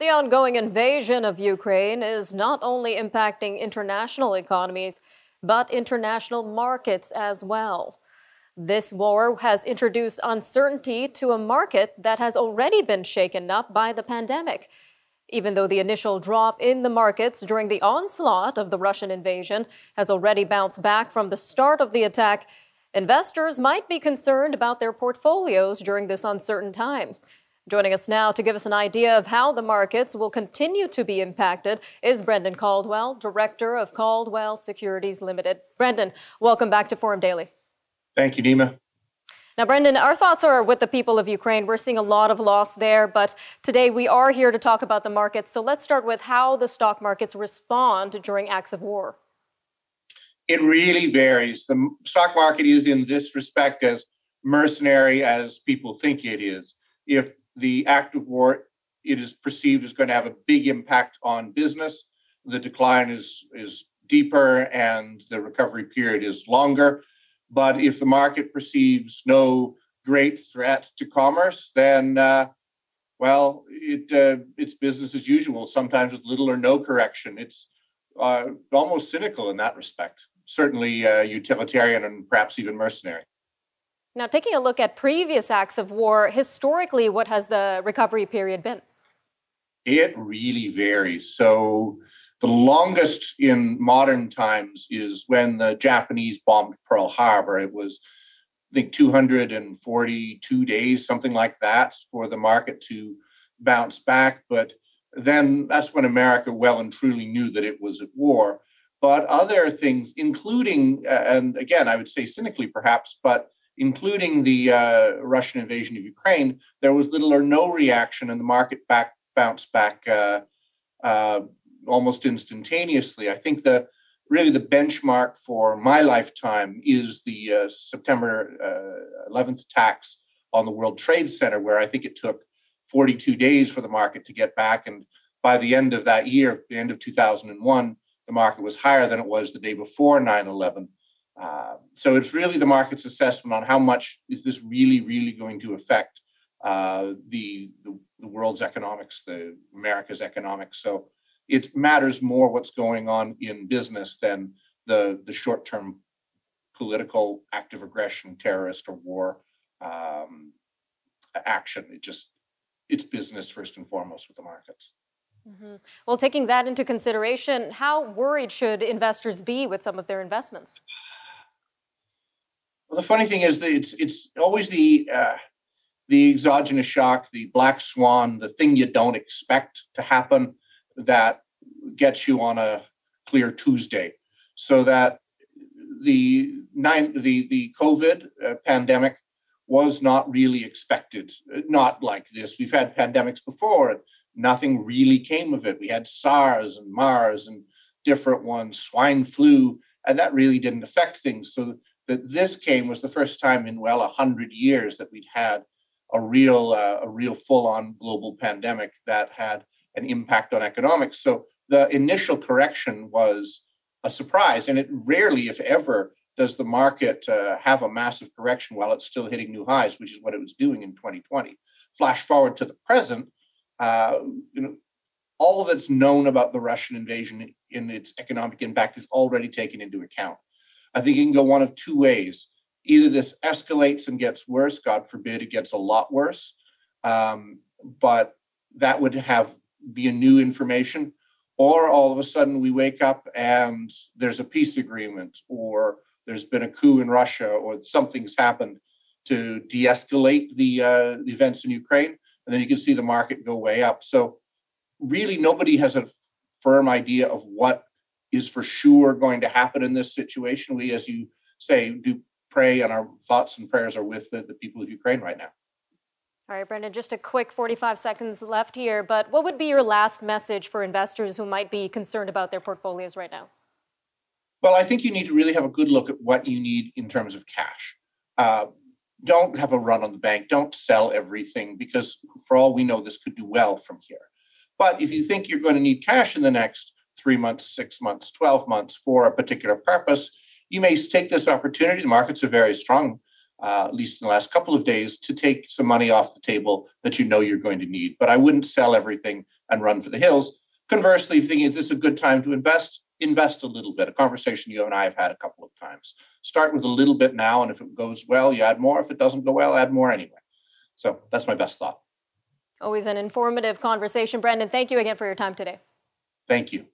The ongoing invasion of Ukraine is not only impacting international economies, but international markets as well. This war has introduced uncertainty to a market that has already been shaken up by the pandemic. Even though the initial drop in the markets during the onslaught of the Russian invasion has already bounced back from the start of the attack, investors might be concerned about their portfolios during this uncertain time. Joining us now to give us an idea of how the markets will continue to be impacted is Brendan Caldwell, Director of Caldwell Securities Limited. Brendan, welcome back to Forum Daily. Thank you, Nima. Now, Brendan, our thoughts are with the people of Ukraine. We're seeing a lot of loss there, but today we are here to talk about the markets. So let's start with how the stock markets respond during acts of war. It really varies. The stock market is in this respect as mercenary as people think it is. If the act of war, it is perceived as going to have a big impact on business, the decline is deeper and the recovery period is longer. But if the market perceives no great threat to commerce, then, it's business as usual, sometimes with little or no correction. It's almost cynical in that respect, certainly utilitarian and perhaps even mercenary. Now, taking a look at previous acts of war, historically, what has the recovery period been? It really varies. So the longest in modern times is when the Japanese bombed Pearl Harbor. It was, I think, 242 days, something like that, for the market to bounce back. But then that's when America well and truly knew that it was at war. But other things, including, and again, I would say cynically perhaps, but including the Russian invasion of Ukraine, there was little or no reaction and the market bounced back almost instantaneously. I think the benchmark for my lifetime is the September 11th attacks on the World Trade Center, where I think it took 42 days for the market to get back. And by the end of that year, the end of 2001, the market was higher than it was the day before 9/11. So it's really the market's assessment on how much is this really going to affect the world's economics, the America's economics. So it matters more what's going on in business than the short-term political act of aggression, terrorist or war action. It's business first and foremost with the markets. Mm-hmm. Well, taking that into consideration, how worried should investors be with some of their investments? Well, the funny thing is that it's always the exogenous shock, the black swan, the thing you don't expect to happen that gets you on a clear Tuesday. So that the COVID pandemic was not really expected, not like this. We've had pandemics before and nothing really came of it. We had SARS and MERS and different ones, swine flu, and that really didn't affect things. So that this was the first time in 100 years that we'd had a real full-on global pandemic that had an impact on economics. So the initial correction was a surprise, and it rarely, if ever, does the market have a massive correction while it's still hitting new highs, which is what it was doing in 2020. Flash forward to the present, all that's known about the Russian invasion in its economic impact is already taken into account. I think it can go one of two ways. Either this escalates and gets worse, God forbid it gets a lot worse, but that would be a new information, or all of a sudden we wake up and there's a peace agreement, or there's been a coup in Russia, or something's happened to de-escalate the events in Ukraine, and then you can see the market go way up. So really nobody has a firm idea of what is for sure going to happen in this situation. We, as you say, do pray, and our thoughts and prayers are with the people of Ukraine right now. All right, Brendan, just a quick 45 seconds left here, but what would be your last message for investors who might be concerned about their portfolios right now? Well, I think you need to really have a good look at what you need in terms of cash. Don't have a run on the bank. Don't sell everything, because for all we know, this could do well from here. But if you think you're going to need cash in the next 3 months, 6 months, 12 months for a particular purpose, you may take this opportunity. The markets are very strong. at least in the last couple of days, to take some money off the table that you know you're going to need. But I wouldn't sell everything and run for the hills. Conversely, if thinking this is a good time to invest a little bit, a conversation you and I have had a couple of times. Start with a little bit now, and if it goes well, you add more. If it doesn't go well, add more anyway. So that's my best thought. Always an informative conversation. Brendan, thank you again for your time today. Thank you.